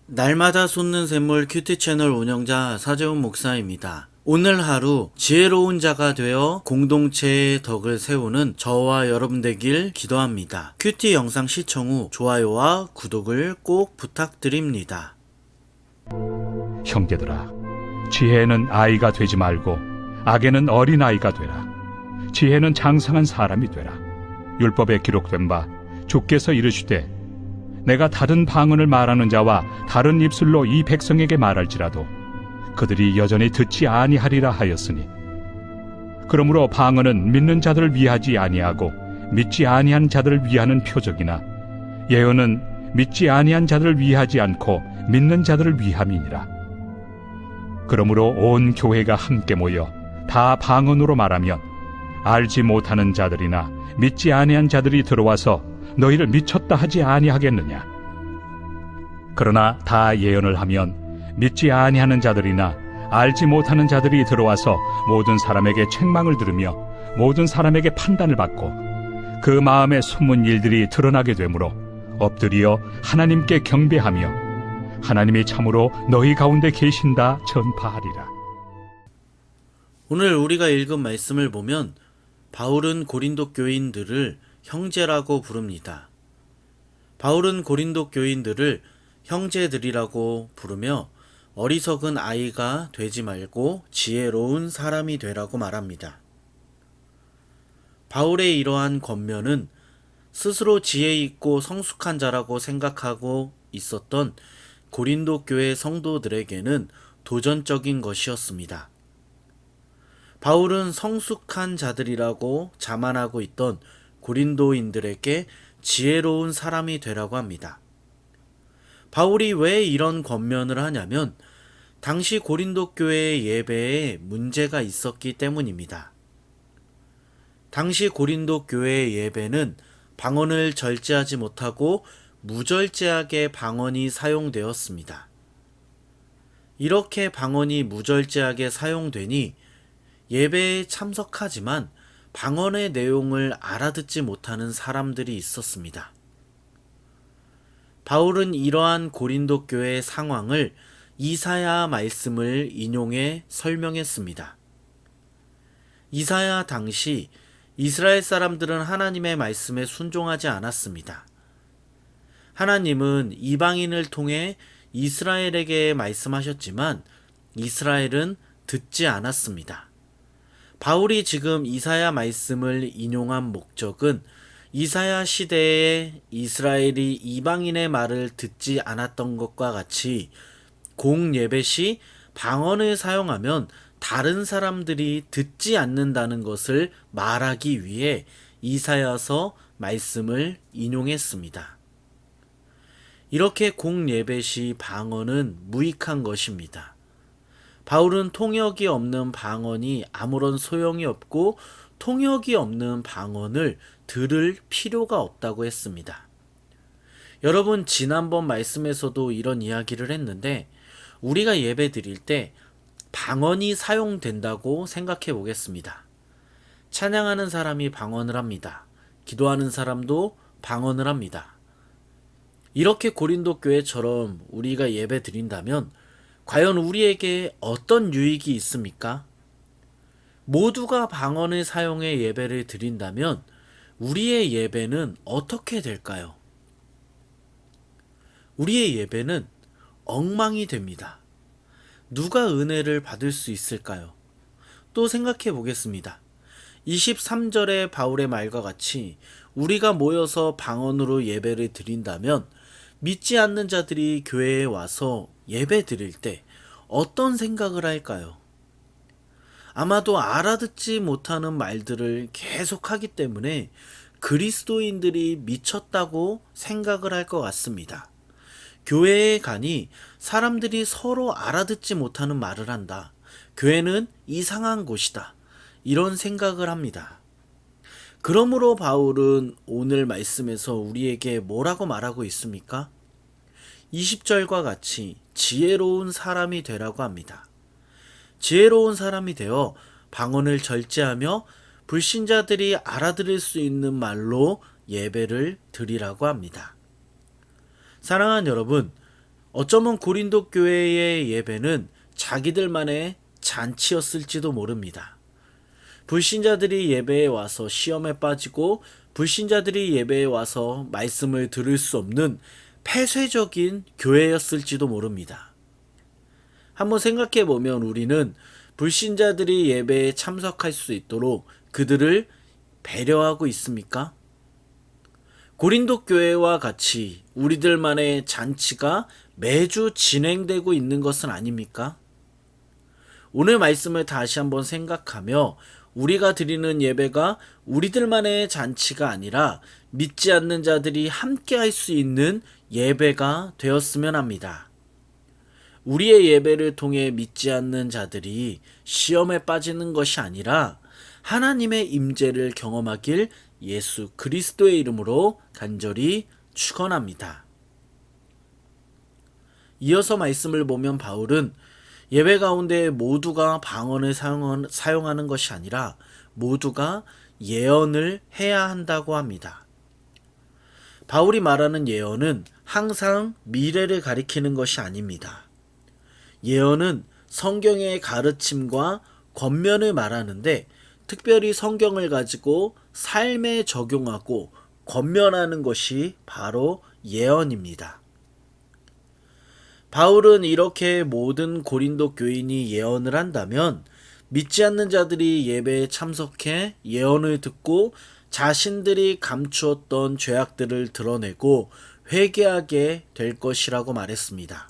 날마다 솟는 샘물 큐티 채널 운영자 사재훈 목사입니다. 오늘 하루 지혜로운 자가 되어 공동체의 덕을 세우는 저와 여러분 되길 기도합니다. 큐티 영상 시청 후 좋아요와 구독을 꼭 부탁드립니다. 형제들아, 지혜는 아이가 되지 말고 악에는 어린아이가 되라. 지혜는 장성한 사람이 되라. 율법에 기록된 바 주께서 이르시되 내가 다른 방언을 말하는 자와 다른 입술로 이 백성에게 말할지라도 그들이 여전히 듣지 아니하리라 하였으니, 그러므로 방언은 믿는 자들을 위하지 아니하고 믿지 아니한 자들을 위하는 표적이나 예언은 믿지 아니한 자들을 위하지 않고 믿는 자들을 위함이니라. 그러므로 온 교회가 함께 모여 다 방언으로 말하면 알지 못하는 자들이나 믿지 아니한 자들이 들어와서 너희를 미쳤다 하지 아니하겠느냐. 그러나 다 예언을 하면 믿지 아니하는 자들이나 알지 못하는 자들이 들어와서 모든 사람에게 책망을 들으며 모든 사람에게 판단을 받고 그 마음에 숨은 일들이 드러나게 되므로 엎드려 하나님께 경배하며 하나님이 참으로 너희 가운데 계신다 전파하리라. 오늘 우리가 읽은 말씀을 보면 바울은 고린도 교인들을 형제라고 부릅니다. 바울은 고린도 교인들을 형제들이라고 부르며 어리석은 아이가 되지 말고 지혜로운 사람이 되라고 말합니다. 바울의 이러한 권면은 스스로 지혜 있고 성숙한 자라고 생각하고 있었던 고린도 교회 성도들에게는 도전적인 것이었습니다. 바울은 성숙한 자들이라고 자만하고 있던 고린도인들에게 지혜로운 사람이 되라고 합니다. 바울이 왜 이런 권면을 하냐면 당시 고린도 교회의 예배에 문제가 있었기 때문입니다. 당시 고린도 교회의 예배는 방언을 절제하지 못하고 무절제하게 방언이 사용되었습니다. 이렇게 방언이 무절제하게 사용되니 예배에 참석하지만 방언의 내용을 알아듣지 못하는 사람들이 있었습니다. 바울은 이러한 고린도 교회의 상황을 이사야 말씀을 인용해 설명했습니다. 이사야 당시 이스라엘 사람들은 하나님의 말씀에 순종하지 않았습니다. 하나님은 이방인을 통해 이스라엘에게 말씀하셨지만 이스라엘은 듣지 않았습니다. 바울이 지금 이사야 말씀을 인용한 목적은 이사야 시대에 이스라엘이 이방인의 말을 듣지 않았던 것과 같이 공예배 시 방언을 사용하면 다른 사람들이 듣지 않는다는 것을 말하기 위해 이사야서 말씀을 인용했습니다. 이렇게 공예배 시 방언은 무익한 것입니다. 바울은 통역이 없는 방언이 아무런 소용이 없고 통역이 없는 방언을 들을 필요가 없다고 했습니다. 여러분, 지난번 말씀에서도 이런 이야기를 했는데 우리가 예배 드릴 때 방언이 사용된다고 생각해 보겠습니다. 찬양하는 사람이 방언을 합니다. 기도하는 사람도 방언을 합니다. 이렇게 고린도 교회처럼 우리가 예배 드린다면 과연 우리에게 어떤 유익이 있습니까? 모두가 방언을 사용해 예배를 드린다면 우리의 예배는 어떻게 될까요? 우리의 예배는 엉망이 됩니다. 누가 은혜를 받을 수 있을까요? 또 생각해 보겠습니다. 23절의 바울의 말과 같이 우리가 모여서 방언으로 예배를 드린다면 믿지 않는 자들이 교회에 와서 예배 드릴 때 어떤 생각을 할까요? 아마도 알아듣지 못하는 말들을 계속하기 때문에 그리스도인들이 미쳤다고 생각을 할 것 같습니다. 교회에 가니 사람들이 서로 알아듣지 못하는 말을 한다. 교회는 이상한 곳이다. 이런 생각을 합니다. 그러므로 바울은 오늘 말씀에서 우리에게 뭐라고 말하고 있습니까? 20절과 같이 지혜로운 사람이 되라고 합니다. 지혜로운 사람이 되어 방언을 절제하며 불신자들이 알아들을 수 있는 말로 예배를 드리라고 합니다. 사랑하는 여러분, 어쩌면 고린도 교회의 예배는 자기들만의 잔치였을지도 모릅니다. 불신자들이 예배에 와서 시험에 빠지고 불신자들이 예배에 와서 말씀을 들을 수 없는 폐쇄적인 교회였을지도 모릅니다. 한번 생각해 보면 우리는 불신자들이 예배에 참석할 수 있도록 그들을 배려하고 있습니까? 고린도 교회와 같이 우리들만의 잔치가 매주 진행되고 있는 것은 아닙니까? 오늘 말씀을 다시 한번 생각하며 우리가 드리는 예배가 우리들만의 잔치가 아니라 믿지 않는 자들이 함께 할 수 있는 예배가 되었으면 합니다. 우리의 예배를 통해 믿지 않는 자들이 시험에 빠지는 것이 아니라 하나님의 임재를 경험하길 예수 그리스도의 이름으로 간절히 축원합니다. 이어서 말씀을 보면 바울은 예배 가운데 모두가 방언을 사용하는 것이 아니라 모두가 예언을 해야 한다고 합니다. 바울이 말하는 예언은 항상 미래를 가리키는 것이 아닙니다. 예언은 성경의 가르침과 권면을 말하는데 특별히 성경을 가지고 삶에 적용하고 권면하는 것이 바로 예언입니다. 바울은 이렇게 모든 고린도 교인이 예언을 한다면 믿지 않는 자들이 예배에 참석해 예언을 듣고 자신들이 감추었던 죄악들을 드러내고 회개하게 될 것이라고 말했습니다.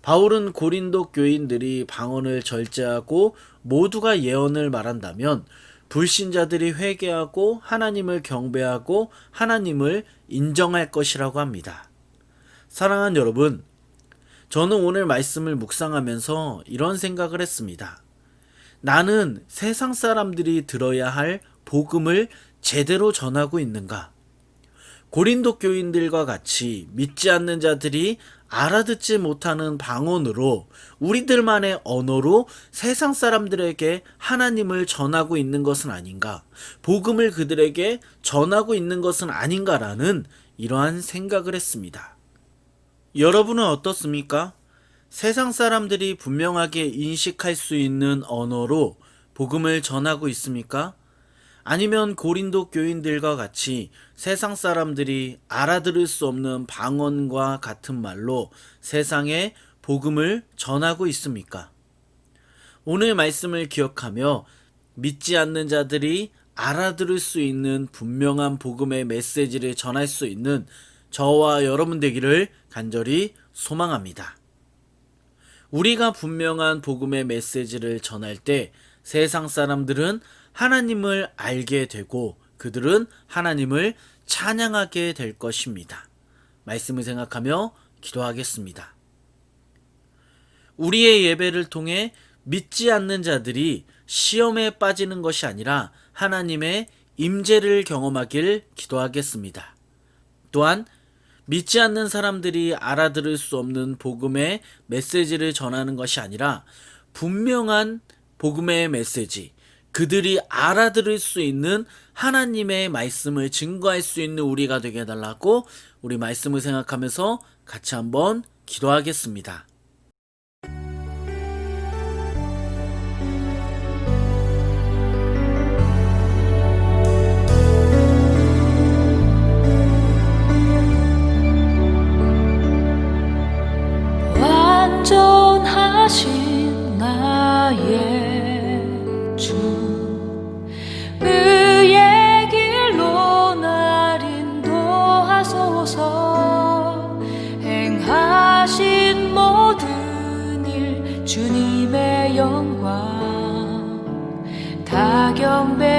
바울은 고린도 교인들이 방언을 절제하고 모두가 예언을 말한다면 불신자들이 회개하고 하나님을 경배하고 하나님을 인정할 것이라고 합니다. 사랑하는 여러분, 저는 오늘 말씀을 묵상하면서 이런 생각을 했습니다. 나는 세상 사람들이 들어야 할 복음을 제대로 전하고 있는가? 고린도 교인들과 같이 믿지 않는 자들이 알아듣지 못하는 방언으로 우리들만의 언어로 세상 사람들에게 하나님을 전하고 있는 것은 아닌가? 복음을 그들에게 전하고 있는 것은 아닌가라는 이러한 생각을 했습니다. 여러분은 어떻습니까? 세상 사람들이 분명하게 인식할 수 있는 언어로 복음을 전하고 있습니까? 아니면 고린도 교인들과 같이 세상 사람들이 알아들을 수 없는 방언과 같은 말로 세상에 복음을 전하고 있습니까? 오늘 말씀을 기억하며 믿지 않는 자들이 알아들을 수 있는 분명한 복음의 메시지를 전할 수 있는 저와 여러분 되기를 간절히 소망합니다. 우리가 분명한 복음의 메시지를 전할 때 세상 사람들은 하나님을 알게 되고 그들은 하나님을 찬양하게 될 것입니다. 말씀을 생각하며 기도하겠습니다. 우리의 예배를 통해 믿지 않는 자들이 시험에 빠지는 것이 아니라 하나님의 임재를 경험하길 기도하겠습니다. 또한 믿지 않는 사람들이 알아들을 수 없는 복음의 메시지를 전하는 것이 아니라 분명한 복음의 메시지, 그들이 알아들을 수 있는 하나님의 말씀을 증거할 수 있는 우리가 되게 해달라고 우리 말씀을 생각하면서 같이 한번 기도하겠습니다. 완전하신 나의 주 의의 길로 날 인도하소서. 행하신 모든 일 주님의 영광 다 경배